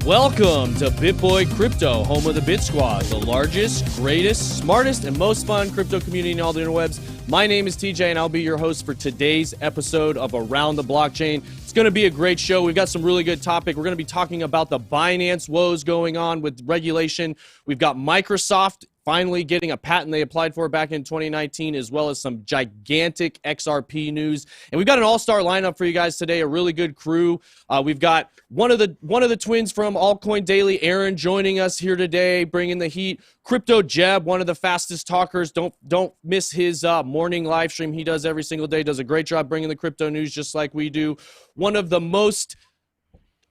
Welcome to BitBoy Crypto, home of the BitSquad, the largest, greatest, smartest, and most fun crypto community in all the interwebs. My name is TJ, and I'll be your host for today's episode of Around the Blockchain. It's going to be a great show. We've got some really good topic. We're going to be talking about the Binance woes going on with regulation. We've got Microsoft finally getting a patent they applied for back in 2019, as well as some gigantic XRP news. And we've got an all-star lineup for you guys today, a really good crew. We've got one of the twins from Altcoin Daily, Aaron, joining us here today, bringing the heat. CryptoJebb, one of the fastest talkers. Don't miss his morning live stream he does every single day. Does a great job bringing the crypto news just like we do. One of the most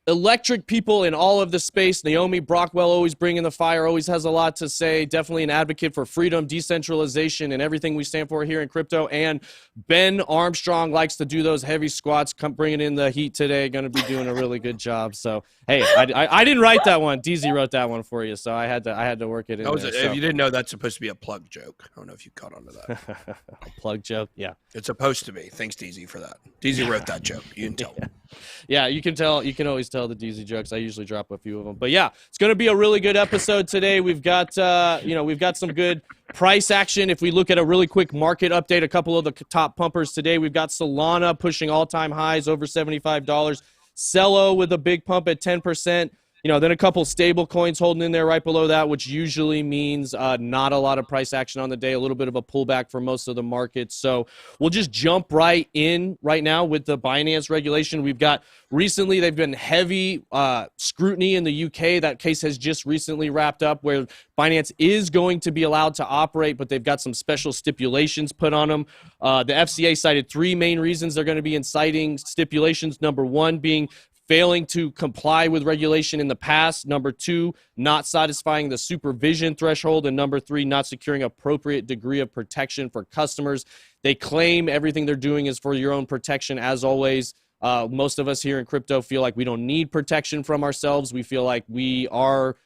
electric people in all of the space, Naomi Brockwell, always bringing the fire, always has a lot to say, definitely an advocate for freedom, decentralization, and everything we stand for here in crypto. And Ben Armstrong likes to do those heavy squats, bringing in the heat today, going to be doing a really good job. So, hey, I didn't write that one. DZ wrote that one for you, so I had to work it in there. If you didn't know, that's supposed to be a plug joke. I don't know if you caught on to that. A plug joke? Yeah. It's supposed to be. Thanks, DZ, for that. DZ wrote that joke. You can tell. Yeah, you can tell. You can always tell the DZ jokes. I usually drop a few of them. But yeah, it's going to be a really good episode today. We've got, we've got some good price action. If we look at a really quick market update, a couple of the top pumpers today, we've got Solana pushing all-time highs over $75. Cello with a big pump at 10%. Then a couple stable coins holding in there right below that, which usually means not a lot of price action on the day, a little bit of a pullback for most of the markets. So we'll just jump right in right now with the Binance regulation. We've got recently, they've been heavy scrutiny in the UK. That case has just recently wrapped up where Binance is going to be allowed to operate, but they've got some special stipulations put on them. The FCA cited three main reasons they're going to be inciting stipulations. Number one being failing to comply with regulation in the past. Number two, not satisfying the supervision threshold. And number three, not securing appropriate degree of protection for customers. They claim everything they're doing is for your own protection, as always. Most of us here in crypto feel like we don't need protection from ourselves. We feel like we are,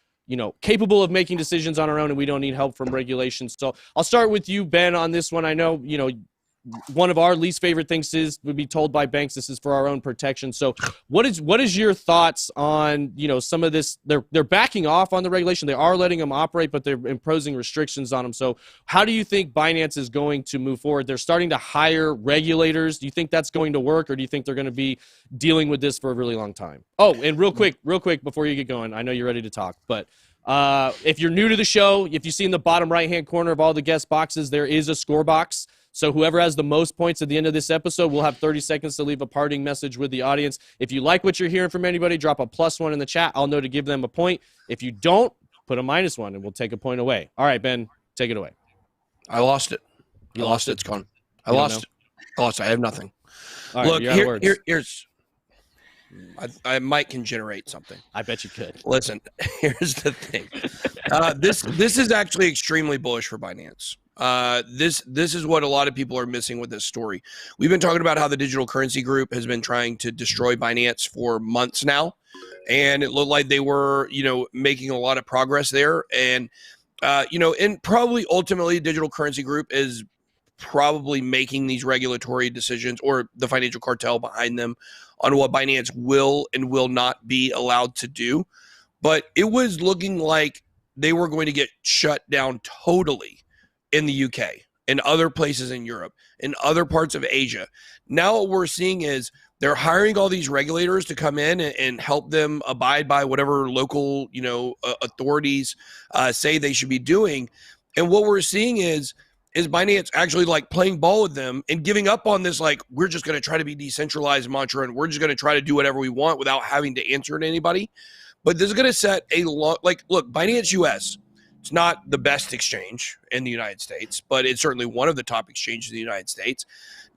capable of making decisions on our own and we don't need help from regulations. So I'll start with you, Ben, on this one. I know, one of our least favorite things would be told by banks this is for our own protection. So what is your thoughts on some of this? They're backing off on the regulation. They are letting them operate, but they're imposing restrictions on them. So how do you think Binance is going to move forward? They're starting to hire regulators. Do you think that's going to work, or do you think they're going to be dealing with this for a really long time? Oh, and real quick before you get going, I know you're ready to talk, but if you're new to the show, if you see in the bottom right hand corner of all the guest boxes, there is a score box. So whoever has the most points at the end of this episode will have 30 seconds to leave a parting message with the audience. If you like what you're hearing from anybody, drop a +1 in the chat. I'll know to give them a point. If you don't, put a -1 and we'll take a point away. All right, Ben, take it away. I lost it. You lost it. It's gone. I lost it. I have nothing. All right, look, here's I might can generate something. I bet you could. Listen, here's the thing. This is actually extremely bullish for Binance. This is what a lot of people are missing with this story. We've been talking about how the digital currency group has been trying to destroy Binance for months now, and it looked like they were, making a lot of progress there. And, and probably ultimately digital currency group is probably making these regulatory decisions, or the financial cartel behind them, on what Binance will and will not be allowed to do. But it was looking like they were going to get shut down totally in the UK, in other places in Europe, in other parts of Asia. Now what we're seeing is they're hiring all these regulators to come in and help them abide by whatever local, authorities say they should be doing. And what we're seeing is Binance actually like playing ball with them and giving up on this, like, we're just going to try to be decentralized mantra and we're just going to try to do whatever we want without having to answer to anybody. But this is going to set a look, Binance US, it's not the best exchange in the United States, but it's certainly one of the top exchanges in the United States.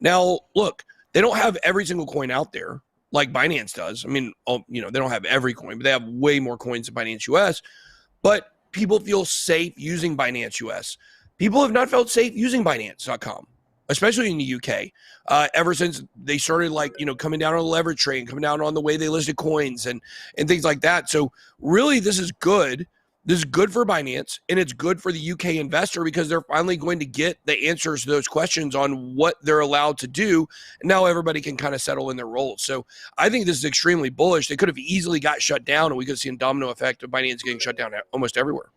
Now, look, they don't have every single coin out there like Binance does. I mean, they don't have every coin, but they have way more coins than Binance US. But people feel safe using Binance US. People have not felt safe using Binance.com, especially in the UK, ever since they started coming down on the leverage train, coming down on the way they listed coins and things like that. So really, this is good This is good for Binance, and it's good for the UK investor because they're finally going to get the answers to those questions on what they're allowed to do. And now everybody can kind of settle in their roles. So I think this is extremely bullish. They could have easily got shut down, and we could see a domino effect of Binance getting shut down almost everywhere.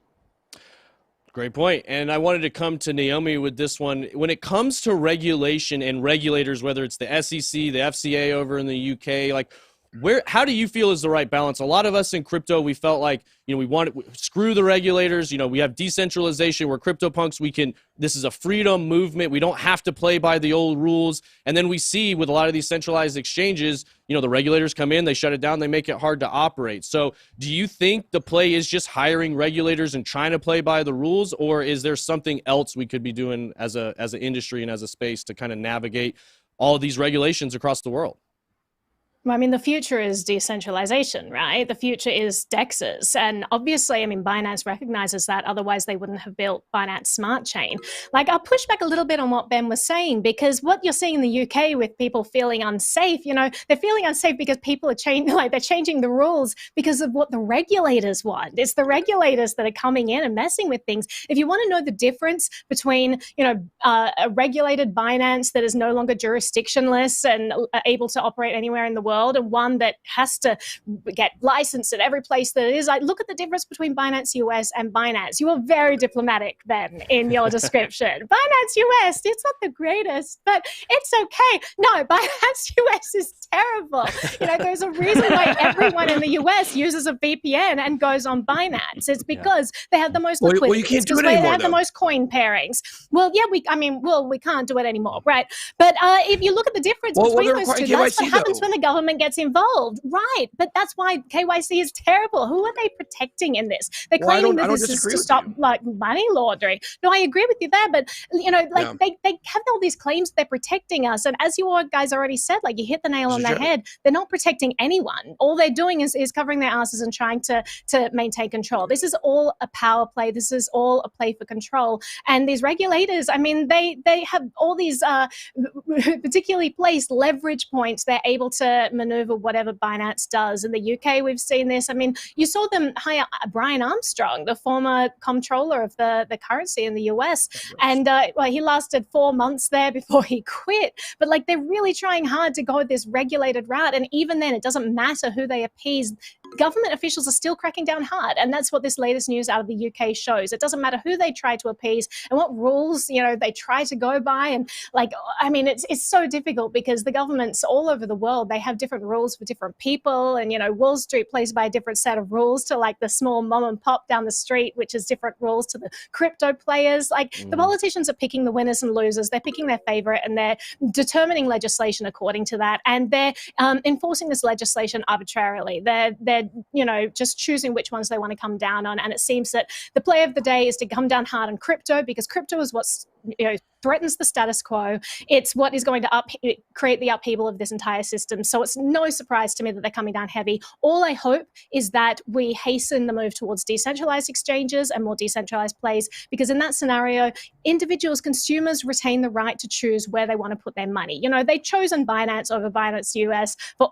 Great point. And I wanted to come to Naomi with this one. When it comes to regulation and regulators, whether it's the SEC, the FCA over in the UK, like how do you feel is the right balance? A lot of us in crypto, we felt like, we want to screw the regulators. We have decentralization. We're CryptoPunks. This is a freedom movement. We don't have to play by the old rules. And then we see with a lot of these centralized exchanges, the regulators come in, they shut it down, they make it hard to operate. So do you think the play is just hiring regulators and trying to play by the rules, or is there something else we could be doing as an industry and as a space to kind of navigate all of these regulations across the world? I mean, the future is decentralization, right? The future is DEXs. And obviously, Binance recognizes that. Otherwise, they wouldn't have built Binance Smart Chain. Like, I'll push back a little bit on what Ben was saying, because what you're seeing in the UK with people feeling unsafe, they're feeling unsafe because people are they're changing the rules because of what the regulators want. It's the regulators that are coming in and messing with things. If you want to know the difference between, a regulated Binance that is no longer jurisdictionless and able to operate anywhere in the world, and one that has to get licensed at every place that it is. Like, look at the difference between Binance US and Binance. You were very diplomatic, Ben, in your description. Binance US, it's not the greatest, but it's okay. No, Binance US is terrible. There's a reason why everyone in the US uses a VPN and goes on Binance. It's because they have the most liquidity. Well, you can't do it anymore, they have the most coin pairings. Well, yeah, we can't do it anymore, right? But if you look at the difference between those two, that's what happens when the government gets involved, right? But that's why KYC is terrible. Who are they protecting in this? They're claiming that this is to stop money laundering. No, I agree with you there, but they have all these claims they're protecting us, and as you guys already said, you hit the nail on the head. They're not protecting anyone. All they're doing is covering their asses and trying to maintain control. This is all a power play. This is all a play for control. And these regulators, they have all these particularly placed leverage points. They're able to maneuver whatever Binance does. In the UK, we've seen this. You saw them hire Ben Armstrong, the former comptroller of the currency in the US. And he lasted 4 months there before he quit. But they're really trying hard to go this regulated route. And even then, it doesn't matter who they appease. Government officials are still cracking down hard. And that's what this latest news out of the UK shows. It doesn't matter who they try to appease and what rules, they try to go by. And it's so difficult because the governments all over the world, they have different rules for different people. And, Wall Street plays by a different set of rules to the small mom and pop down the street, which is different rules to the crypto players. The politicians are picking the winners and losers. They're picking their favorite and they're determining legislation according to that. And they're enforcing this legislation arbitrarily. They're just choosing which ones they want to come down on. And it seems that the play of the day is to come down hard on crypto, because crypto is what's threatens the status quo. It's what is going to create the upheaval of this entire system. So it's no surprise to me that they're coming down heavy. All I hope is that we hasten the move towards decentralized exchanges and more decentralized plays, because in that scenario, individuals, consumers retain the right to choose where they want to put their money. They've chosen Binance over Binance US, for,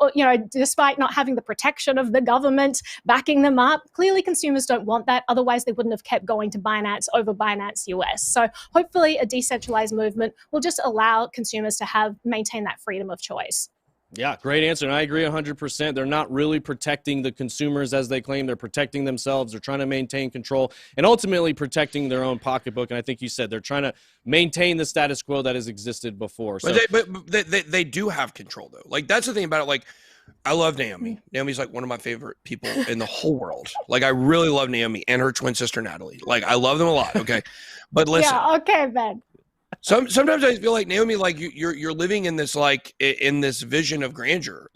despite not having the protection of the government backing them up. Clearly, consumers don't want that. Otherwise, they wouldn't have kept going to Binance over Binance US. So hopefully a decentralized movement will just allow consumers to maintain that freedom of choice. Yeah, great answer. And I agree 100%. They're not really protecting the consumers as they claim. They're protecting themselves. They're trying to maintain control and ultimately protecting their own pocketbook. And I think you said they're trying to maintain the status quo that has existed before. So, but they do have control, though. That's the thing about it. I love Naomi. Naomi's one of my favorite people in the whole world. I really love Naomi and her twin sister, Natalie. I love them a lot. Okay. But listen. Yeah, okay, Ben. Sometimes I feel like Naomi, you're living in this in this vision of grandeur.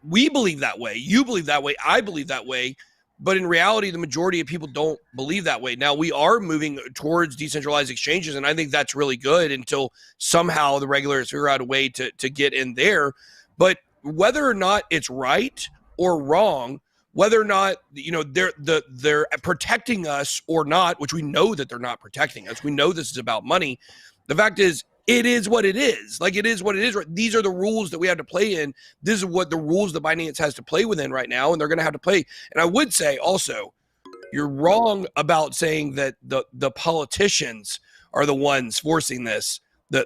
We believe that way, you believe that way, I believe that way, but in reality, the majority of people don't believe that way. Now we are moving towards decentralized exchanges, and I think that's really good until somehow the regulators figure out a way to get in there. But whether or not it's right or wrong, whether or not they're protecting us or not, which we know that they're not protecting us. We know this is about money. The fact is, it is what it is. It is what it is. These are the rules that we have to play in. This is what the rules that Binance has to play within right now, and they're going to have to play. And I would say also, You're wrong about saying that the politicians are the ones forcing this.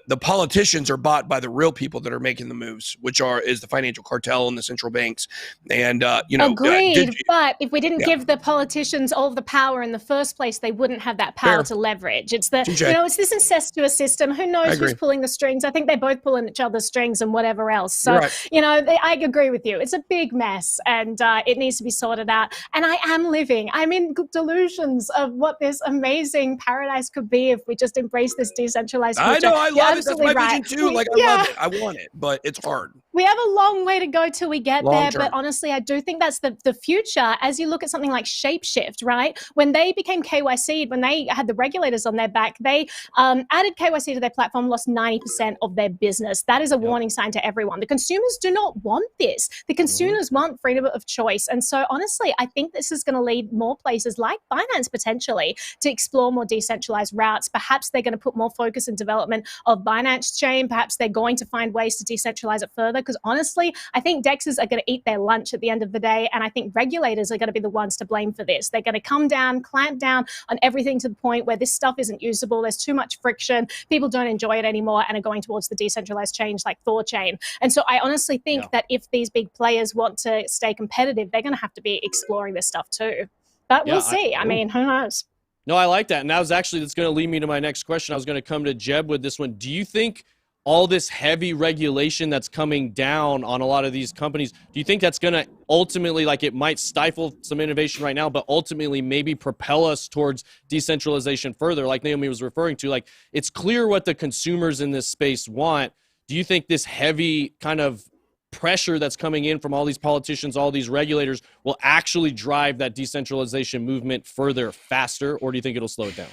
The politicians are bought by the real people that are making the moves, which is the financial cartel and the central banks. And agreed. But if we didn't give the politicians all of the power in the first place, they wouldn't have that power to leverage. It's it's this incestuous system. Who knows who's pulling the strings? I think they both pull in each other's strings and whatever else. So I agree with you. It's a big mess, and it needs to be sorted out. And I'm in delusions of what this amazing paradise could be if we just embrace this decentralized future. I know. I love it. That's my vision too. I love it. I want it, but it's hard. We have a long way to go till we get there, but honestly, I do think that's the future. As you look at something like Shapeshift, right? When they became KYC'd, when they had the regulators on their back, they added KYC to their platform, lost 90% of their business. That is a warning sign to everyone. The consumers do not want this. The consumers want freedom of choice. And so honestly, I think this is going to lead more places like Binance potentially to explore more decentralized routes. Perhaps they're going to put more focus and development of Binance chain. Perhaps they're going to find ways to decentralize it further, because honestly, I think DEXs are going to eat their lunch at the end of the day, and I think regulators are going to be the ones to blame for this. They're going to come down, clamp down on everything to the point where this stuff isn't usable, there's too much friction, people don't enjoy it anymore, and are going towards the decentralized change like Thorchain. And so I honestly think that if these big players want to stay competitive, they're going to have to be exploring this stuff too. But we'll see. I mean, who knows? No, I like that. And that's going to lead me to my next question. I was going to come to Jebb with this one. Do you think all this heavy regulation that's coming down on a lot of these companies, do you think that's going to ultimately, it might stifle some innovation right now, but ultimately maybe propel us towards decentralization further, like Naomi was referring to? It's clear what the consumers in this space want. Do you think this heavy kind of pressure that's coming in from all these politicians, all these regulators, will actually drive that decentralization movement further, faster, or do you think it'll slow it down?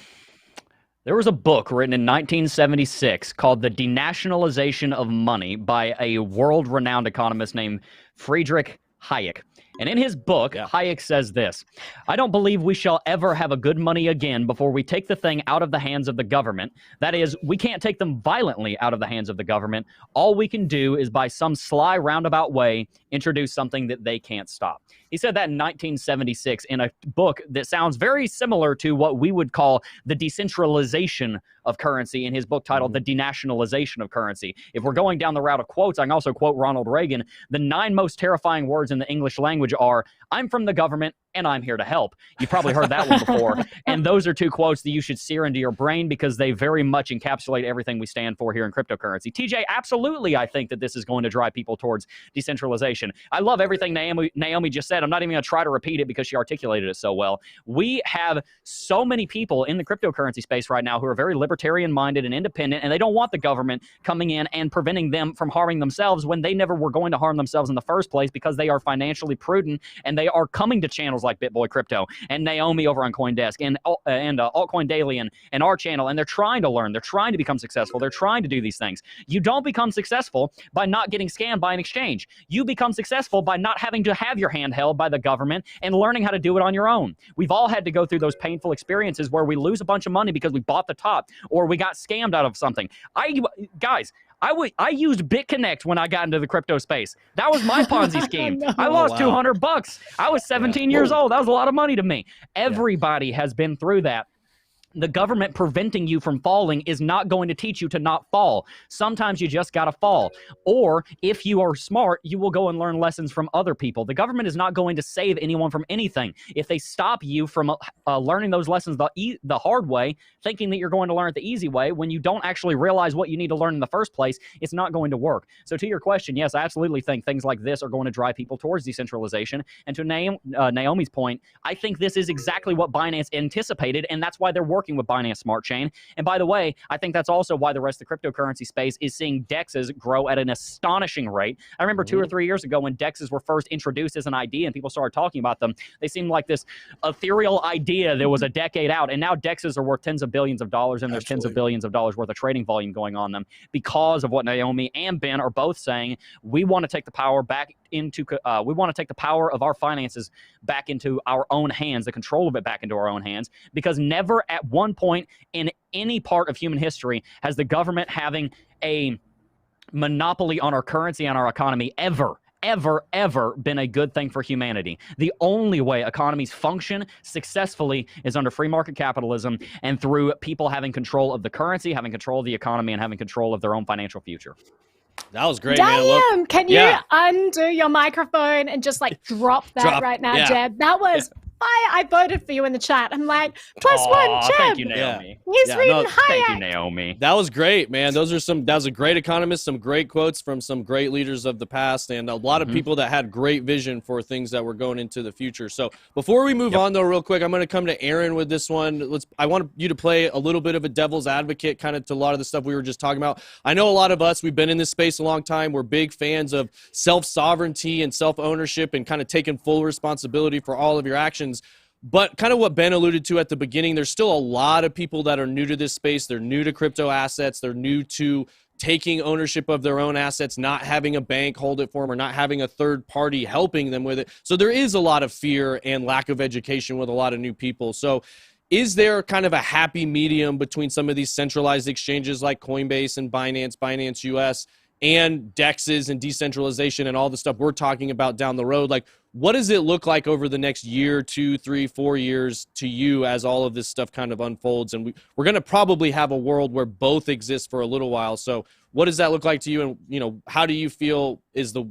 There was a book written in 1976 called The Denationalization of Money by a world-renowned economist named Friedrich Hayek. And in his book, Hayek says this: "I don't believe we shall ever have a good money again before we take the thing out of the hands of the government. That is, we can't take them violently out of the hands of the government. All we can do is by some sly roundabout way introduce something that they can't stop." He said that in 1976 in a book that sounds very similar to what we would call the decentralization of currency in his book titled The Denationalization of Currency. If we're going down the route of quotes, I can also quote Ronald Reagan. The 9 most terrifying words in the English language are, "I'm from the government and I'm here to help." You've probably heard that one before. And those are 2 quotes that you should sear into your brain because they very much encapsulate everything we stand for here in cryptocurrency. TJ, absolutely, I think that this is going to drive people towards decentralization. I love everything Naomi just said. I'm not even going to try to repeat it because she articulated it so well. We have so many people in the cryptocurrency space right now who are very libertarian-minded and independent, and they don't want the government coming in and preventing them from harming themselves when they never were going to harm themselves in the first place, because they are financially prudent and they are coming to channels like BitBoy Crypto and Naomi over on CoinDesk and Altcoin Daily and our channel, and they're trying to learn. They're trying to become successful. They're trying to do these things. You don't become successful by not getting scammed by an exchange. You become successful by not having to have your hand held by the government and learning how to do it on your own. We've all had to go through those painful experiences where we lose a bunch of money because we bought the top or we got scammed out of something. I used BitConnect when I got into the crypto space. That was my Ponzi scheme. I lost $200. I was 17 years old. That was a lot of money to me. Everybody has been through that. The government preventing you from falling is not going to teach you to not fall. Sometimes you just got to fall. Or if you are smart, you will go and learn lessons from other people. The government is not going to save anyone from anything. If they stop you from learning those lessons the hard way, thinking that you're going to learn it the easy way, when you don't actually realize what you need to learn in the first place, it's not going to work. So to your question, yes, I absolutely think things like this are going to drive people towards decentralization. And to Naomi's point, I think this is exactly what Binance anticipated, and that's why they're working with Binance Smart Chain. And by the way, I think that's also why the rest of the cryptocurrency space is seeing DEXs grow at an astonishing rate. I remember 2 or 3 years ago when DEXs were first introduced as an idea and people started talking about them, they seemed like this ethereal idea that was a decade out. And now DEXs are worth tens of billions of dollars, and there's tens of billions of dollars worth of trading volume going on them because of what Naomi and Ben are both saying. We want to take the power back into, we want to take the power of our finances back into our own hands, the control of it back into our own hands, because never at one point in any part of human history has the government having a monopoly on our currency and our economy ever ever been a good thing for humanity. The only way economies function successfully is under free market capitalism and through people having control of the currency, having control of the economy, and having control of their own financial future. That was great, Damn! man. Look, Can you undo your microphone and just like drop that right now, Jeb? That was I voted for you in the chat. I'm like, +1, Jeb. Thank you, Naomi. He's reading Hayek. Thank you, Naomi. That was great, man. That was a great economist, some great quotes from some great leaders of the past, and a lot of people that had great vision for things that were going into the future. So before we move on, though, real quick, I'm going to come to Aaron with this one. I want you to play a little bit of a devil's advocate kind of to a lot of the stuff we were just talking about. I know a lot of us, we've been in this space a long time. We're big fans of self-sovereignty and self-ownership and kind of taking full responsibility for all of your actions. But kind of what Ben alluded to at the beginning, there's still a lot of people that are new to this space. They're new to crypto assets. They're new to taking ownership of their own assets, not having a bank hold it for them or not having a third party helping them with it. So there is a lot of fear and lack of education with a lot of new people. So is there kind of a happy medium between some of these centralized exchanges like Coinbase and Binance US, and DEXs and decentralization and all the stuff we're talking about down the road? Like, what does it look like over the next year, 2, 3, 4 years to you as all of this stuff kind of unfolds? And we're going to probably have a world where both exist for a little while. So what does that look like to you? And, how do you feel is the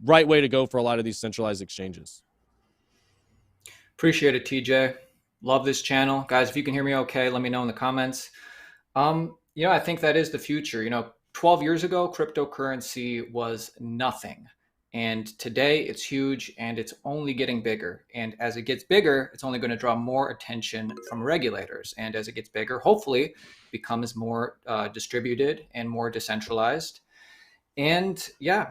right way to go for a lot of these centralized exchanges? Appreciate it, TJ. Love this channel. Guys, if you can hear me okay, let me know in the comments. I think that is the future. 12 years ago, cryptocurrency was nothing. And today it's huge and it's only getting bigger. And as it gets bigger, it's only going to draw more attention from regulators. And as it gets bigger, hopefully becomes more distributed and more decentralized. And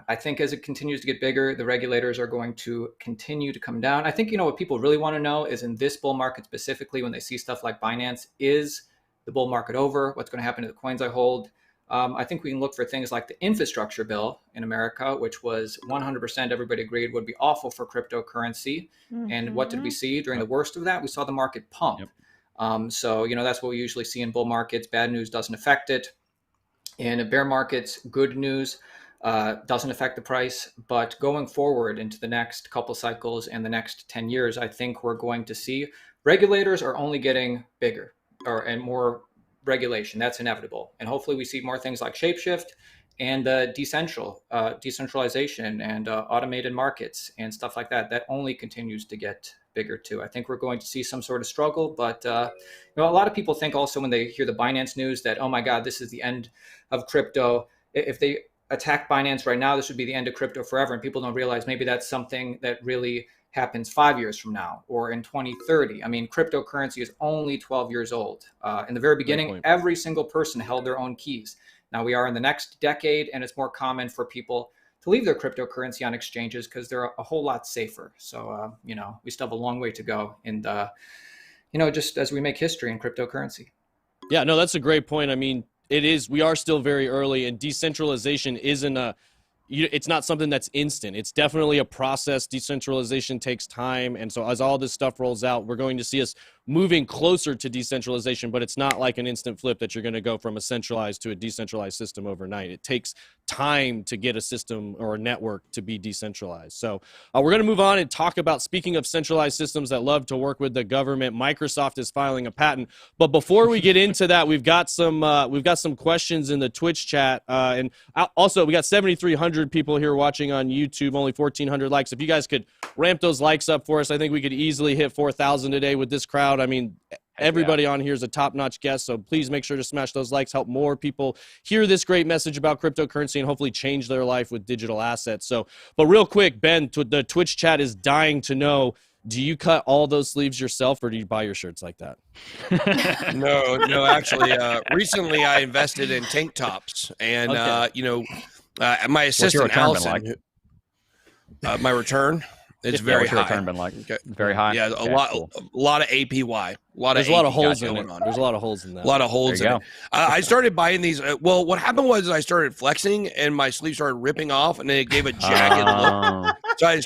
I think as it continues to get bigger, the regulators are going to continue to come down. I think, what people really want to know is in this bull market specifically, when they see stuff like Binance, is the bull market over? What's going to happen to the coins I hold? I think we can look for things like the infrastructure bill in America, which was 100% everybody agreed would be awful for cryptocurrency. And what did we see during the worst of that? We saw the market pump. So, that's what we usually see in bull markets. Bad news doesn't affect it. In bear markets, good news doesn't affect the price. But going forward into the next couple cycles and the next 10 years, I think we're going to see regulators are only getting bigger and more regulation. That's inevitable. And hopefully we see more things like shapeshift and decentralization and automated markets and stuff like that. That only continues to get bigger too. I think we're going to see some sort of struggle, but a lot of people think also when they hear the Binance news that, oh my God, this is the end of crypto. If they attack Binance right now, this would be the end of crypto forever. And people don't realize maybe that's something that really happens 5 years from now or in 2030. I mean, cryptocurrency is only 12 years old. In the very beginning, every single person held their own keys. Now we are in the next decade, and it's more common for people to leave their cryptocurrency on exchanges because they're a whole lot safer. So, we still have a long way to go in the, just as we make history in cryptocurrency. Yeah, no, that's a great point. I mean, we are still very early, and decentralization isn't it's not something that's instant. It's definitely a process. Decentralization takes time. And so as all this stuff rolls out, we're going to see us moving closer to decentralization, but it's not like an instant flip that you're going to go from a centralized to a decentralized system overnight. It takes time to get a system or a network to be decentralized. So we're going to move on and talk about, speaking of centralized systems that love to work with the government, Microsoft is filing a patent. But before we get into that, we've got some questions in the Twitch chat. And also we got 7,300 people here watching on YouTube, only 1,400 likes. If you guys could ramp those likes up for us, I think we could easily hit 4,000 today with this crowd. I mean, everybody on here is a top-notch guest, so please make sure to smash those likes, help more people hear this great message about cryptocurrency and hopefully change their life with digital assets. So, but real quick, Ben, the Twitch chat is dying to know, do you cut all those sleeves yourself or do you buy your shirts like that? No, actually, recently I invested in tank tops and, my assistant, Allison, my return, it's very high. Return been like? Okay. Very high. Yeah, a lot of APY. There's a lot of holes in it. There's a lot of holes in that. A lot of holes in it. I started buying these. Well, what happened was I started flexing and my sleeves started ripping off, and then it gave a jagged look. So I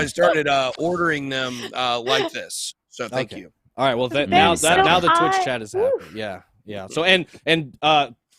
started ordering them like this. So thank you. All right. Well, now the Twitch chat is happy. Yeah. So and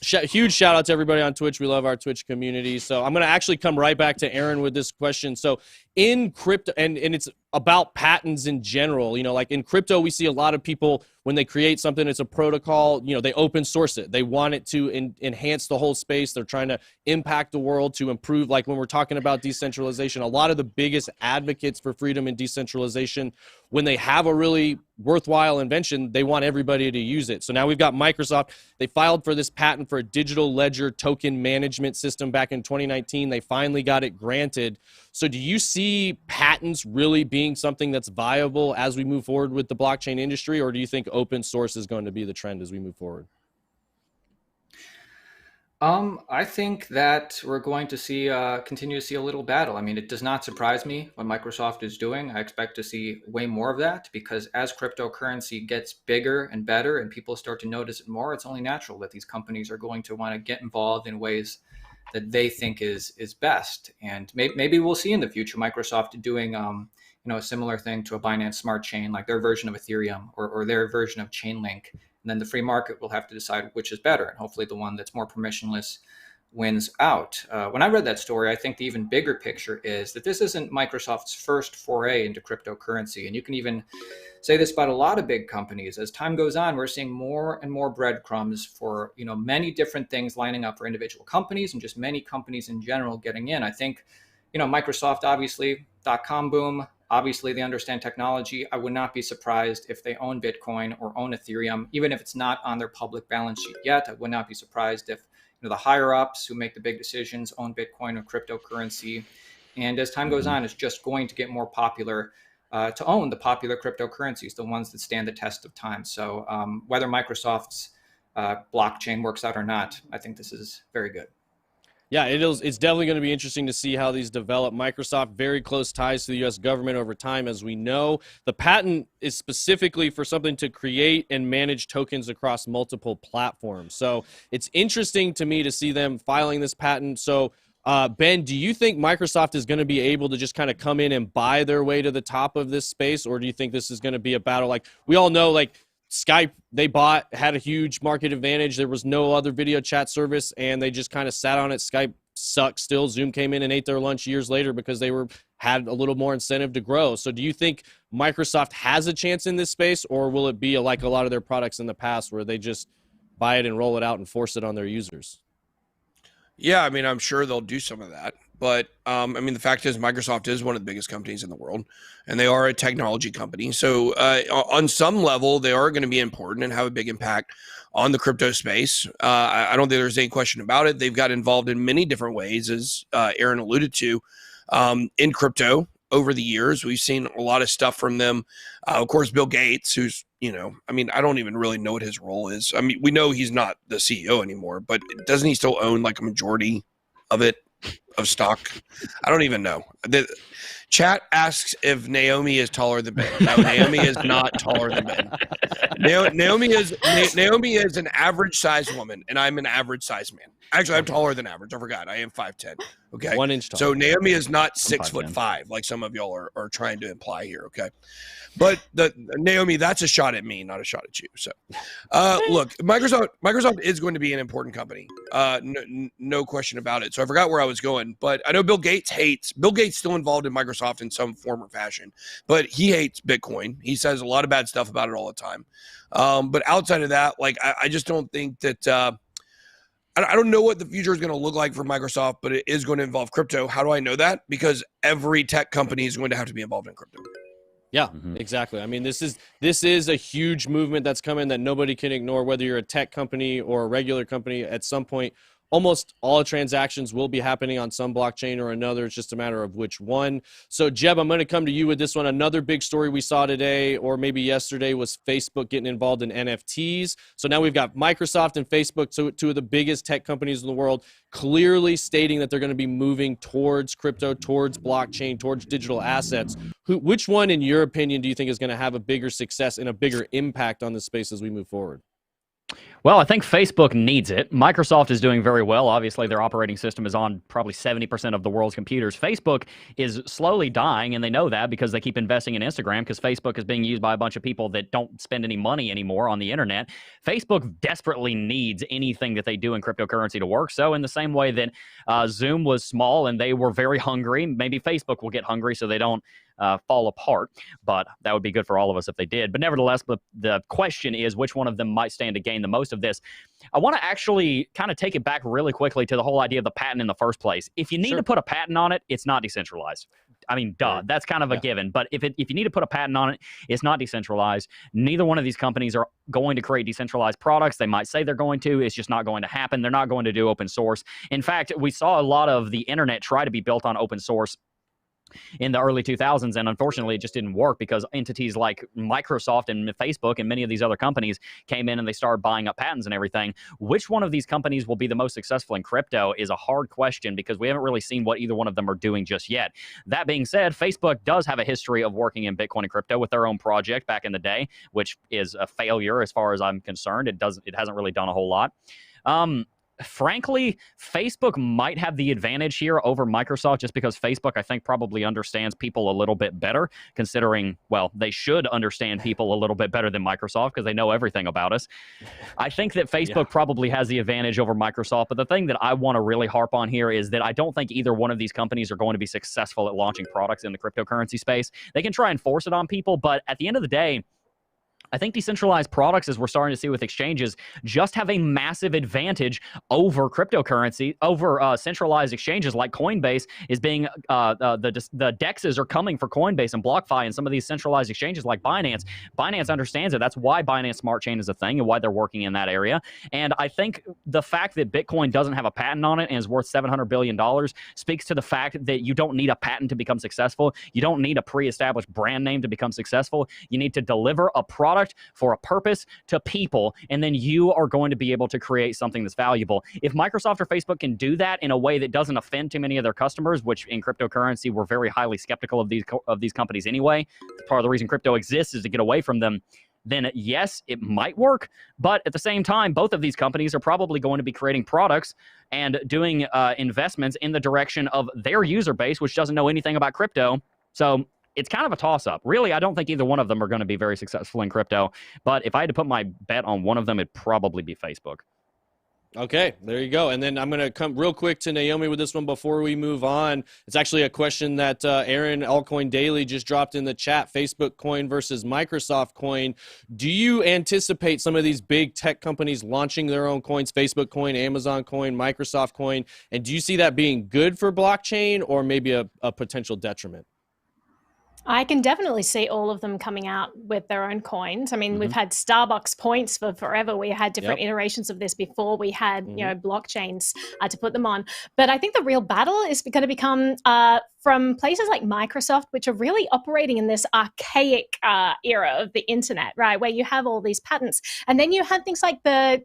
huge shout out to everybody on Twitch. We love our Twitch community. So I'm going to actually come right back to Aaron with this question. So in crypto, and it's about patents in general, you know, like in crypto, we see a lot of people when they create something, it's a protocol, you know, they open source it. They want it to enhance the whole space. They're trying to impact the world to improve. Like when we're talking about decentralization, a lot of the biggest advocates for freedom and decentralization, when they have a really worthwhile invention, they want everybody to use it. So now we've got Microsoft. They filed for this patent for a digital ledger token management system back in 2019. They finally got it granted. So do you see patents really being something that's viable as we move forward with the blockchain industry, or do you think open source is going to be the trend as we move forward? I think that we're going to see continue to see a little battle. I mean, it does not surprise me what Microsoft is doing. I expect to see way more of that because as cryptocurrency gets bigger and better and people start to notice it more, it's only natural that these companies are going to want to get involved in ways that they think is best. And maybe we'll see in the future Microsoft doing you know, a similar thing to a Binance Smart Chain, like their version of Ethereum or their version of Chainlink. And then the free market will have to decide which is better. And hopefully the one that's more permissionless wins out. When I read that story, I think the even bigger picture is that this isn't Microsoft's first foray into cryptocurrency. And you can even say this about a lot of big companies. As time goes on, we're seeing more and more breadcrumbs for, you know, many different things lining up for individual companies and just many companies in general getting in. I think, you know, Microsoft, obviously, .com boom. Obviously, they understand technology. I would not be surprised if they own Bitcoin or own Ethereum, even if it's not on their public balance sheet yet. I would not be surprised if, you know, the higher ups who make the big decisions own Bitcoin or cryptocurrency. And as time goes on, it's just going to get more popular to own the popular cryptocurrencies, the ones that stand the test of time. So whether Microsoft's blockchain works out or not, I think this is very good. Yeah, it's definitely going to be interesting to see how these develop. Microsoft, very close ties to the U.S. government over time, as we know. The patent is specifically for something to create and manage tokens across multiple platforms. So it's interesting to me to see them filing this patent. So, Ben, do you think Microsoft is going to be able to just kind of come in and buy their way to the top of this space, or do you think this is going to be a battle? Like we all know, like, Skype, they had a huge market advantage. There was no other video chat service, and they just kind of sat on it. Skype sucks still. Zoom came in and ate their lunch years later because they had a little more incentive to grow. So do you think Microsoft has a chance in this space, or will it be like a lot of their products in the past where they just buy it and roll it out and force it on their users? Yeah, I mean, I'm sure they'll do some of that. But, I mean, the fact is Microsoft is one of the biggest companies in the world, and they are a technology company. So on some level, they are going to be important and have a big impact on the crypto space. I don't think there's any question about it. They've got involved in many different ways, as Aaron alluded to, in crypto over the years. We've seen a lot of stuff from them. Of course, Bill Gates, who's, you know, I mean, I don't even really know what his role is. I mean, we know he's not the CEO anymore, but doesn't he still own like a majority of it? Of stock? I don't even know. The chat asks if Naomi is taller than Ben. No, Naomi is not taller than Ben. Naomi is an average sized woman, and I'm an average sized man. Actually, I'm taller than average. I forgot. I am 5'10". Okay. 1 inch tall. So Naomi is not 6'5", like some of y'all are trying to imply here. Okay. But Naomi, that's a shot at me, not a shot at you. So, look, Microsoft is going to be an important company, no question about it. So I forgot where I was going, but I know Bill Gates still involved in Microsoft in some form or fashion, but he hates Bitcoin. He says a lot of bad stuff about it all the time. But outside of that, like I just don't think that. I don't know what the future is going to look like for Microsoft, but it is going to involve crypto. How do I know that? Because every tech company is going to have to be involved in crypto. Yeah, exactly. I mean, this is a huge movement that's coming that nobody can ignore, whether you're a tech company or a regular company. At some point, almost all transactions will be happening on some blockchain or another. It's just a matter of which one. So, Jebb, I'm going to come to you with this one. Another big story we saw today or maybe yesterday was Facebook getting involved in NFTs. So now we've got Microsoft and Facebook, two of the biggest tech companies in the world, clearly stating that they're going to be moving towards crypto, towards blockchain, towards digital assets. Which one, in your opinion, do you think is going to have a bigger success and a bigger impact on the space as we move forward? Well, I think Facebook needs it. Microsoft is doing very well. Obviously, their operating system is on probably 70% of the world's computers. Facebook is slowly dying, and they know that because they keep investing in Instagram, because Facebook is being used by a bunch of people that don't spend any money anymore on the internet. Facebook desperately needs anything that they do in cryptocurrency to work. So in the same way that Zoom was small and they were very hungry, maybe Facebook will get hungry so they don't fall apart, but that would be good for all of us if they did. But nevertheless, the question is which one of them might stand to gain the most of this. I want to actually kind of take it back really quickly to the whole idea of the patent in the first place. If you need to put a patent on it, it's not decentralized. I mean, duh, that's kind of a given. But if you need to put a patent on it, it's not decentralized. Neither one of these companies are going to create decentralized products. They might say they're going to. It's just not going to happen. They're not going to do open source. In fact, we saw a lot of the internet try to be built on open source in the early 2000s, and unfortunately it just didn't work because entities like Microsoft and Facebook and many of these other companies came in and they started buying up patents and everything. Which one of these companies will be the most successful in crypto is a hard question because we haven't really seen what either one of them are doing just yet. That being said, Facebook does have a history of working in Bitcoin and crypto with their own project back in the day, which is a failure as far as I'm concerned. It hasn't really done a whole lot. Frankly, Facebook might have the advantage here over Microsoft just because Facebook, I think, probably understands people a little bit better, considering, well, they should understand people a little bit better than Microsoft because they know everything about us. I think that Facebook probably has the advantage over Microsoft, but the thing that I want to really harp on here is that I don't think either one of these companies are going to be successful at launching products in the cryptocurrency space. They can try and force it on people, but at the end of the day, I think decentralized products, as we're starting to see with exchanges, just have a massive advantage over cryptocurrency, over centralized exchanges like Coinbase is being, the DEXs are coming for Coinbase and BlockFi and some of these centralized exchanges like Binance. Binance understands it. That's why Binance Smart Chain is a thing and why they're working in that area. And I think the fact that Bitcoin doesn't have a patent on it and is worth $700 billion speaks to the fact that you don't need a patent to become successful. You don't need a pre-established brand name to become successful. You need to deliver a product for a purpose to people, and then you are going to be able to create something that's valuable. If Microsoft or Facebook can do that in a way that doesn't offend too many of their customers, which in cryptocurrency we're very highly skeptical of these companies anyway, part of the reason crypto exists is to get away from them, then yes, it might work. But at the same time, both of these companies are probably going to be creating products and doing investments in the direction of their user base, which doesn't know anything about crypto. So it's kind of a toss-up. Really, I don't think either one of them are going to be very successful in crypto. But if I had to put my bet on one of them, it'd probably be Facebook. Okay, there you go. And then I'm going to come real quick to Naomi with this one before we move on. It's actually a question that Aaron, Altcoin Daily, just dropped in the chat. Facebook coin versus Microsoft coin. Do you anticipate some of these big tech companies launching their own coins, Facebook coin, Amazon coin, Microsoft coin? And do you see that being good for blockchain or maybe a potential detriment? I can definitely see all of them coming out with their own coins. I mean, we've had Starbucks points for forever. We had different iterations of this before we had, you know, blockchains to put them on. But I think the real battle is going to become from places like Microsoft, which are really operating in this archaic era of the internet, right, where you have all these patents. And then you have things like the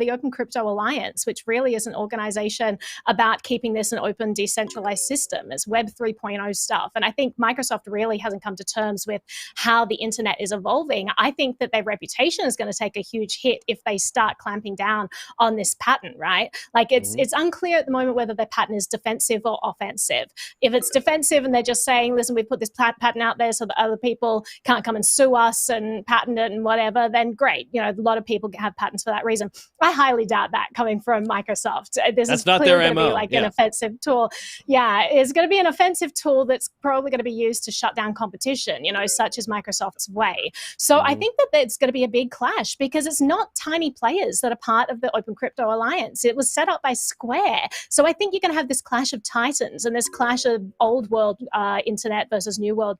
Open Crypto Alliance, which really is an organization about keeping this an open, decentralized system. It's Web 3.0 stuff. And I think Microsoft really hasn't come to terms with how the internet is evolving. I think that their reputation is going to take a huge hit if they start clamping down on this patent, right? Like it's unclear at the moment whether their patent is defensive or offensive. If it's defensive and they're just saying, listen, we put this patent out there so that other people can't come and sue us and patent it and whatever, then great. You know, a lot of people have patents for that reason. I highly doubt that coming from Microsoft. This is not their MO. Be like an offensive tool. Yeah, it's going to be an offensive tool that's probably going to be used to shut down competition, you know, such as Microsoft's way. So I think that it's going to be a big clash because it's not tiny players that are part of the Open Crypto Alliance. It was set up by Square. So I think you're going to have this clash of titans and this clash of old world internet versus new world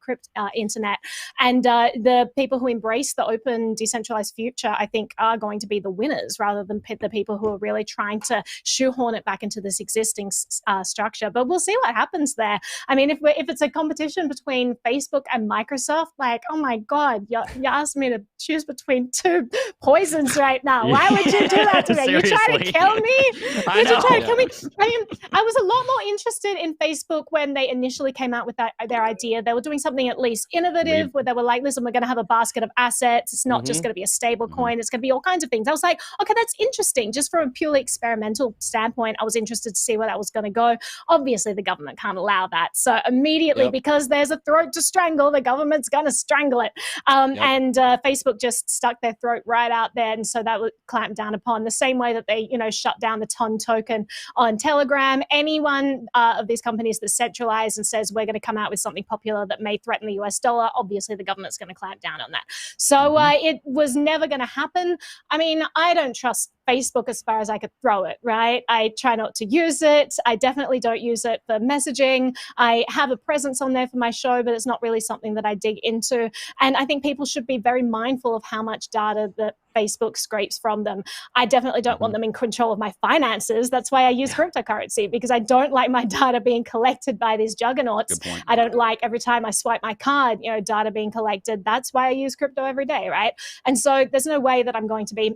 internet. And the people who embrace the open, decentralized future, I think, are going to be the winners rather than the people who are really trying to shoehorn it back into this existing structure. But we'll see what happens there. I mean, if it's a competition between Facebook and Microsoft, like, oh my God, you asked me to choose between two poisons right now. Why would you do that to me? You trying to kill me? Did you try to kill me? I mean, I was a lot more interested in Facebook when they initially came out with their idea, they were doing something at least innovative, where they were like, listen, we're going to have a basket of assets. It's not just going to be a stable coin. It's going to be all kinds of things. I was like, okay, that's interesting. Just from a purely experimental standpoint, I was interested to see where that was going to go. Obviously, the government can't allow that. So immediately, because there's a throat to strangle, the government's going to strangle it. And Facebook just stuck their throat right out there. And so that was clamped down upon the same way that they, shut down the TON token on Telegram. Anyone of these companies that's centralized and says we're going to come out with something popular that may threaten the US dollar, obviously the government's going to clamp down on that. So it was never going to happen. I mean, I don't trust Facebook as far as I could throw it, right? I try not to use it. I definitely don't use it for messaging. I have a presence on there for my show, but it's not really something that I dig into. And I think people should be very mindful of how much data that Facebook scrapes from them. I definitely don't want them in control of my finances. That's why I use cryptocurrency, because I don't like my data being collected by these juggernauts. I don't like every time I swipe my card, data being collected. That's why I use crypto every day, right? And so there's no way that I'm going to be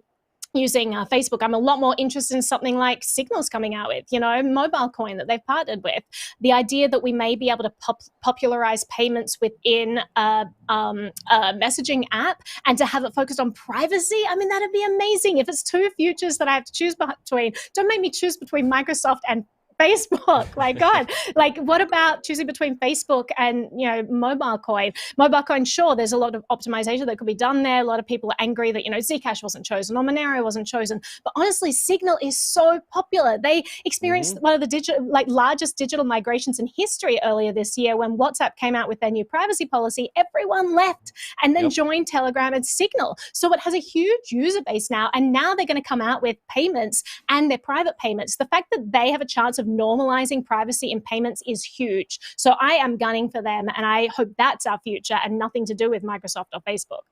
using Facebook. I'm a lot more interested in something like Signal's coming out with, mobile coin that they've partnered with. The idea that we may be able to popularize payments within a messaging app and to have it focused on privacy. I mean, that'd be amazing. If it's two futures that I have to choose between, don't make me choose between Microsoft and Facebook. Like, God, like, what about choosing between Facebook and, mobile coin? Mobile coin, sure, there's a lot of optimization that could be done there. A lot of people are angry that, Zcash wasn't chosen or Monero wasn't chosen. But honestly, Signal is so popular. They experienced one of the largest digital migrations in history earlier this year when WhatsApp came out with their new privacy policy. Everyone left and then joined Telegram and Signal. So it has a huge user base now. And now they're going to come out with payments and their private payments. The fact that they have a chance of normalizing privacy in payments is huge. So I am gunning for them, and I hope that's our future and nothing to do with Microsoft or Facebook.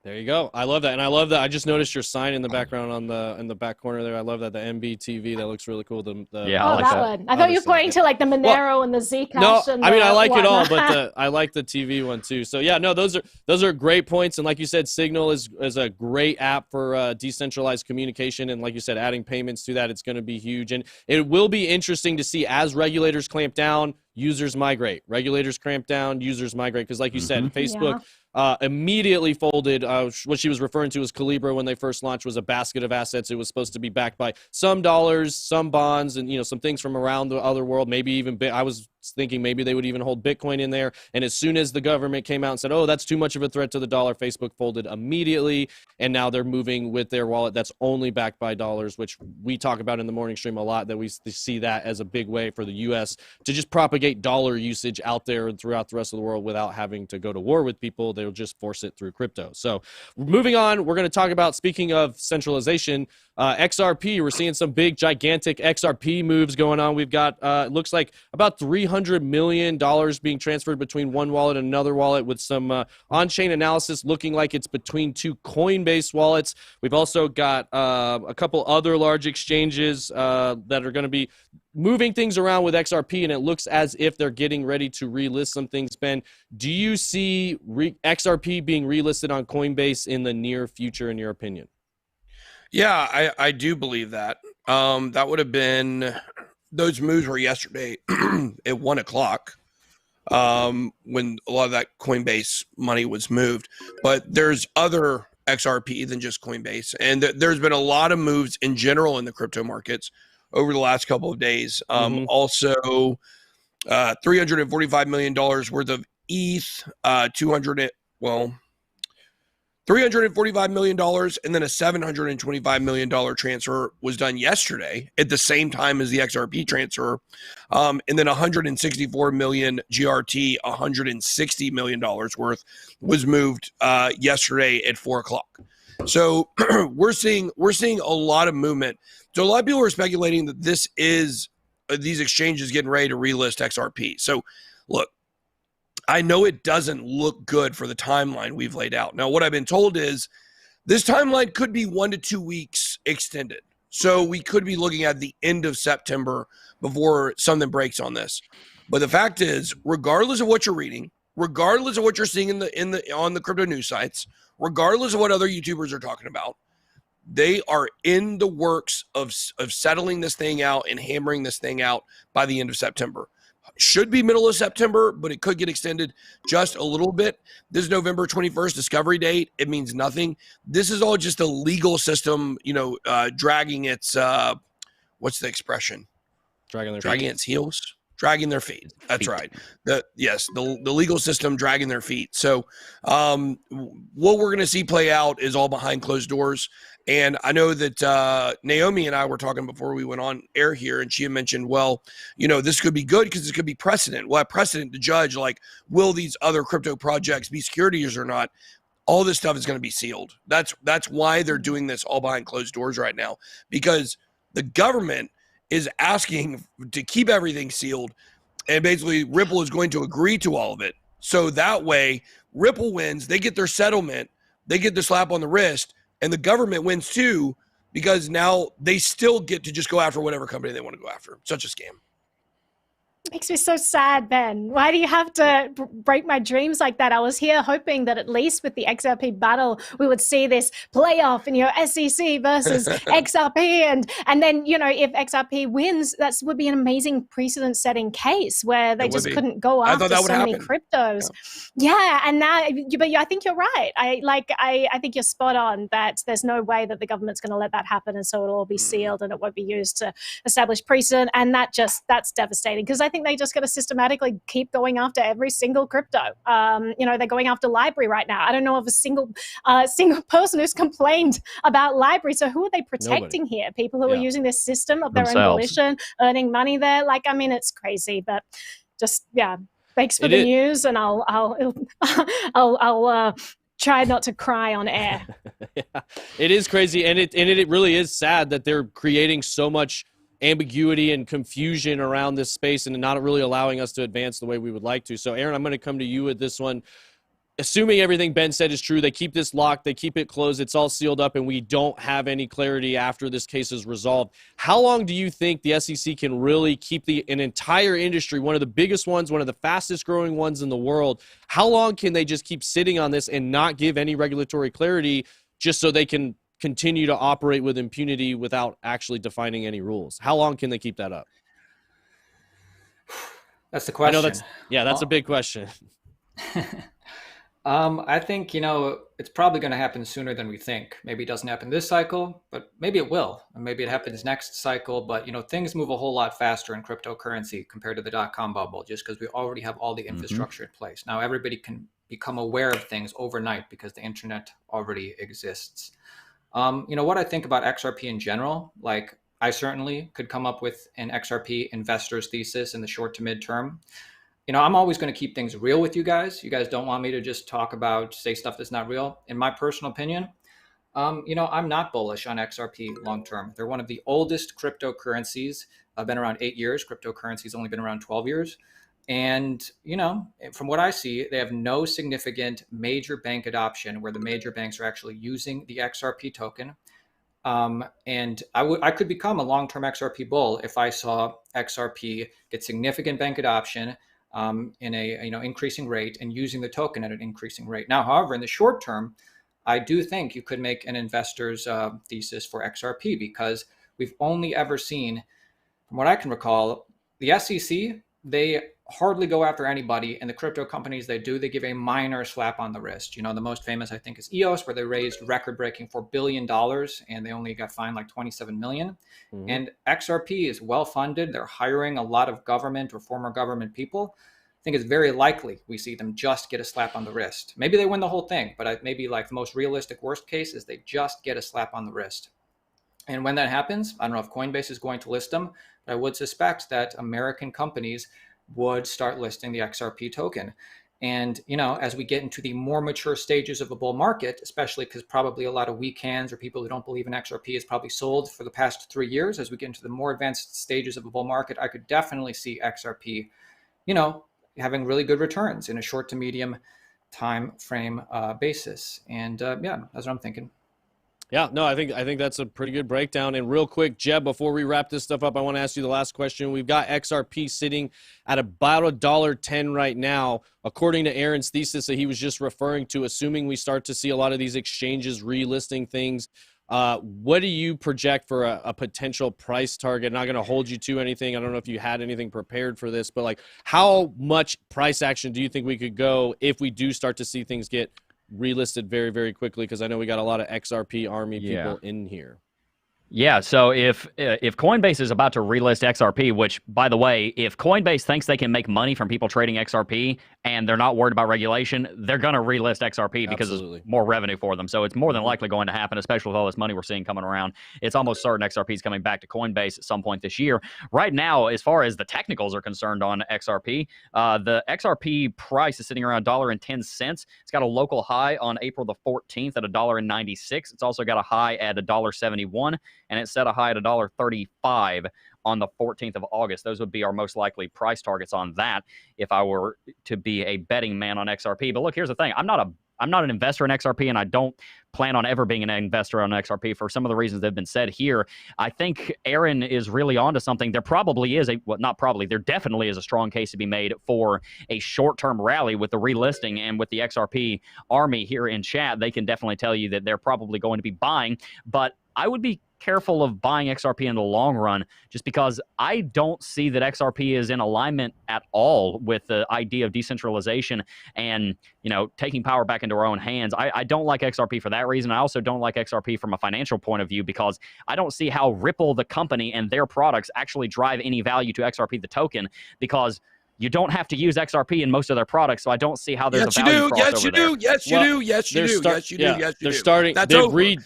There you go. I love that. And I love that. I just noticed your sign in the background in the back corner there. I love that. The MBTV, that looks really cool. I like that one. I thought you were pointing to like the Monero and the Zcash. No, and I mean, I like it all, but I like the TV one too. So yeah, no, those are great points. And like you said, Signal is a great app for decentralized communication. And like you said, adding payments to that, it's going to be huge. And it will be interesting to see as regulators clamp down, users migrate. Regulators clamp down, users migrate. Because like you said, Facebook immediately folded. What she was referring to as Calibra when they first launched was a basket of assets. It was supposed to be backed by some dollars, some bonds, and some things from around the other world. Maybe even I was thinking maybe they would even hold Bitcoin in there. And as soon as the government came out and said, oh, that's too much of a threat to the dollar, Facebook folded immediately. And now they're moving with their wallet that's only backed by dollars, which we talk about in the morning stream a lot, that we see that as a big way for the U.S. to just propagate dollar usage out there and throughout the rest of the world without having to go to war with people. They'll just force it through crypto. So moving on, we're going to talk about, speaking of centralization, XRP. We're seeing some big, gigantic XRP moves going on. We've got, it looks like about $300 million being transferred between one wallet and another wallet, with some on-chain analysis looking like it's between two Coinbase wallets. We've also got a couple other large exchanges that are going to be moving things around with XRP, and it looks as if they're getting ready to relist some things. Ben, do you see XRP being relisted on Coinbase in the near future, in your opinion? Yeah, I do believe that. That would have been, those moves were yesterday at 1 o'clock when a lot of that Coinbase money was moved. But there's other XRP than just Coinbase. And there's been a lot of moves in general in the crypto markets over the last couple of days. Also, $345 million worth of ETH, $345 million, and then a $725 million transfer was done yesterday at the same time as the XRP transfer. And then 164 million GRT, $160 million worth was moved yesterday at 4 o'clock. So we're seeing a lot of movement. So a lot of people are speculating that this is these exchanges getting ready to relist XRP. So look, I know it doesn't look good for the timeline we've laid out. Now, what I've been told is this timeline could be 1 to 2 weeks extended. So we could be looking at the end of September before something breaks on this. But the fact is, regardless of what you're reading, regardless of what you're seeing on the crypto news sites, regardless of what other YouTubers are talking about, they are in the works of settling this thing out and hammering this thing out by the end of September. Should be middle of September, but it could get extended just a little bit. This is November 21st discovery date. It means nothing. This is all just a legal system, dragging its, what's the expression? Dragging its heels. Dragging their feet. That's right. The legal system dragging their feet. So what we're going to see play out is all behind closed doors. And I know that Naomi and I were talking before we went on air here, and she had mentioned, well, this could be good because this could be precedent. We'll have precedent to judge, like, will these other crypto projects be securities or not? All this stuff is going to be sealed. That's why they're doing this all behind closed doors right now, because the government is asking to keep everything sealed, and basically Ripple is going to agree to all of it. So that way Ripple wins, they get their settlement, they get the slap on the wrist, and the government wins too, because now they still get to just go after whatever company they want to go after. Such a scam. Makes me so sad, Ben. Why do you have to break my dreams like that? I was here hoping that at least with the XRP battle, we would see this playoff in SEC versus XRP. And then, if XRP wins, that would be an amazing precedent-setting case where they just couldn't go after so many cryptos. Yeah, and now, but I think you're right. I think you're spot on that there's no way that the government's going to let that happen, and so it'll all be sealed and it won't be used to establish precedent. And that's devastating, because I think they just got to systematically keep going after every single crypto. They're going after Library right now. I don't know of a single person who's complained about Library. So who are they protecting here? People who are using this system of their own volition, earning money there. It's crazy, but just thanks for the news, and I'll try not to cry on air. It is crazy, and it really is sad that they're creating so much ambiguity and confusion around this space and not really allowing us to advance the way we would like to. So, Aaron, I'm going to come to you with this one. Assuming everything Ben said is true, they keep this locked, they keep it closed, it's all sealed up, and we don't have any clarity after this case is resolved. How long do you think the SEC can really keep an entire industry, one of the biggest ones, one of the fastest growing ones in the world, how long can they just keep sitting on this and not give any regulatory clarity just so they can continue to operate with impunity without actually defining any rules? How long can they keep that up? That's the question. I know that's a big question. I think, it's probably going to happen sooner than we think. Maybe it doesn't happen this cycle, but maybe it will. Or maybe it happens next cycle. But, things move a whole lot faster in cryptocurrency compared to the .com bubble, just because we already have all the infrastructure in place. Now everybody can become aware of things overnight because the internet already exists. What I think about XRP in general, I certainly could come up with an XRP investor's thesis in the short to mid-term. I'm always going to keep things real with you guys. You guys don't want me to just say stuff that's not real. In my personal opinion, I'm not bullish on XRP long-term. They're one of the oldest cryptocurrencies. I've been around 8 years. Cryptocurrency's only been around 12 years. And, from what I see, they have no significant major bank adoption where the major banks are actually using the XRP token. And I could become a long-term XRP bull if I saw XRP get significant bank adoption in a increasing rate and using the token at an increasing rate. Now, however, in the short term, I do think you could make an investor's thesis for XRP, because we've only ever seen, from what I can recall, the SEC, they hardly go after anybody, and the crypto companies they give a minor slap on the wrist. The most famous, I think, is EOS, where they raised record-breaking $4 billion, and they only got fined like $27 million. Mm-hmm. And XRP is well-funded. They're hiring a lot of government or former government people. I think it's very likely we see them just get a slap on the wrist. Maybe they win the whole thing, but maybe the most realistic worst case is they just get a slap on the wrist. And when that happens, I don't know if Coinbase is going to list them, but I would suspect that American companies would start listing the XRP token. And, as we get into the more mature stages of a bull market, especially because probably a lot of weak hands or people who don't believe in XRP is probably sold for the past 3 years, as we get into the more advanced stages of a bull market, I could definitely see XRP, having really good returns in a short to medium time frame basis. And that's what I'm thinking. Yeah, no, I think that's a pretty good breakdown. And real quick, Jeb, before we wrap this stuff up, I want to ask you the last question. We've got XRP sitting at about $1.10 right now, according to Aaron's thesis that he was just referring to, assuming we start to see a lot of these exchanges relisting things. What do you project for a potential price target? Not going to hold you to anything. I don't know if you had anything prepared for this, but like, how much price action do you think we could go if we do start to see things get relisted very, very quickly? Because I know we got a lot of XRP army people in here. Yeah, so if Coinbase is about to relist XRP, which, by the way, if Coinbase thinks they can make money from people trading XRP and they're not worried about regulation, they're going to relist XRP because it's more revenue for them. So it's more than likely going to happen, especially with all this money we're seeing coming around. It's almost certain XRP is coming back to Coinbase at some point this year. Right now, as far as the technicals are concerned on XRP, the XRP price is sitting around $1.10. It's got a local high on April the 14th at $1.96. It's also got a high at $1.71. And it set a high at $1.35 on the 14th of August. Those would be our most likely price targets on that if I were to be a betting man on XRP. But look, here's the thing. I'm not an investor in XRP, and I don't plan on ever being an investor on XRP for some of the reasons that have been said here. I think Aaron is really onto something. There probably is there definitely is a strong case to be made for a short-term rally with the relisting, and with the XRP army here in chat, they can definitely tell you that they're probably going to be buying, but I would be careful of buying XRP in the long run, just because I don't see that XRP is in alignment at all with the idea of decentralization and, taking power back into our own hands. I don't like XRP for that reason. I also don't like XRP from a financial point of view, because I don't see how Ripple, the company, and their products actually drive any value to XRP, the token, because you don't have to use XRP in most of their products, so I don't see how there's a value crossover there. Yes, you do. Yes, you do. They're starting. That's over. You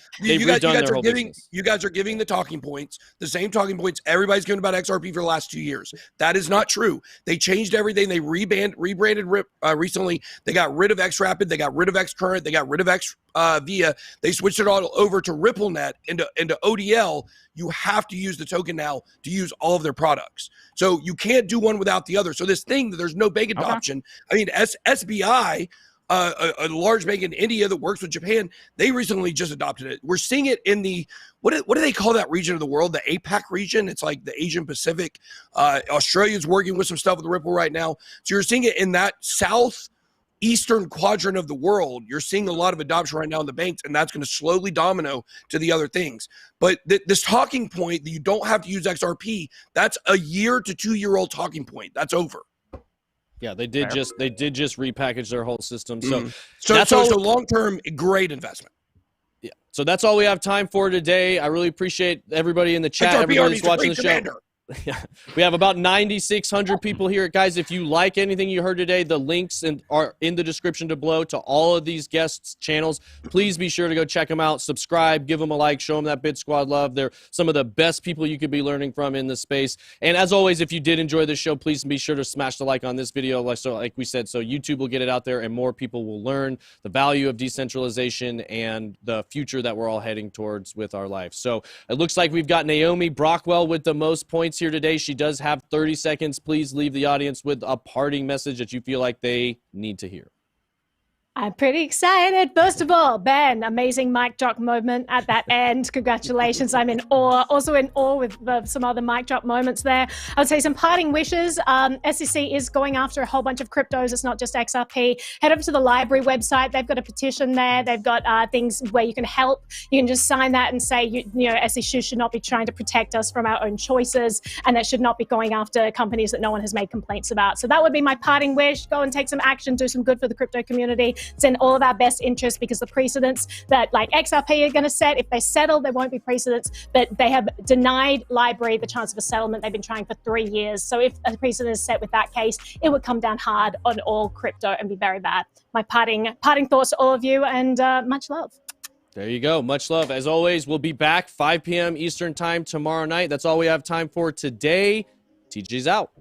guys are giving the talking points, the same talking points everybody's given about XRP for the last 2 years. That is not true. They changed everything. They rebranded recently. They got rid of XRapid. They got rid of XCurrent. They got rid of Via. They switched it all over to RippleNet into ODL. You have to use the token now to use all of their products. So you can't do one without the other. So this thing that there's no bank adoption. I mean, SBI, a large bank in India that works with Japan, they recently just adopted it. We're seeing it in the, what do they call that region of the world? The APAC region. It's like the Asian Pacific. Australia's working with some stuff with Ripple right now. So you're seeing it in that southeastern quadrant of the world. You're seeing a lot of adoption right now in the banks, and that's going to slowly domino to the other things. But this talking point that you don't have to use XRP, that's a 1 to 2 year old talking point. That's over. Yeah, they did just repackage their whole system. So that's a long-term great investment. Yeah. So that's all we have time for today. I really appreciate everybody in the chat, everybody that's watching the show. Yeah, we have about 9,600 people here. Guys, if you like anything you heard today, the links are in the description below to all of these guests' channels. Please be sure to go check them out, subscribe, give them a like, show them that BitSquad love. They're some of the best people you could be learning from in this space. And as always, if you did enjoy this show, please be sure to smash the like on this video. Like we said, so YouTube will get it out there and more people will learn the value of decentralization and the future that we're all heading towards with our life. So it looks like we've got Naomi Brockwell with the most points here today. She does have 30 seconds. Please leave the audience with a parting message that you feel like they need to hear. I'm pretty excited. First of all, Ben, amazing mic drop moment at that end. Congratulations. I'm in awe. Also in awe with some other mic drop moments there. I would say some parting wishes. SEC is going after a whole bunch of cryptos. It's not just XRP. Head over to the library website. They've got a petition there. They've got things where you can help. You can just sign that and say, SEC should not be trying to protect us from our own choices, and that should not be going after companies that no one has made complaints about. So that would be my parting wish. Go and take some action. Do some good for the crypto community. It's in all of our best interests, because the precedents that like XRP are going to set, if they settle, there won't be precedents, but they have denied library the chance of a settlement. They've been trying for 3 years. So if a precedent is set with that case, it would come down hard on all crypto and be very bad. My parting thoughts to all of you, and much love. There you go. Much love. As always, we'll be back 5 p.m. Eastern time tomorrow night. That's all we have time for today. TG's out.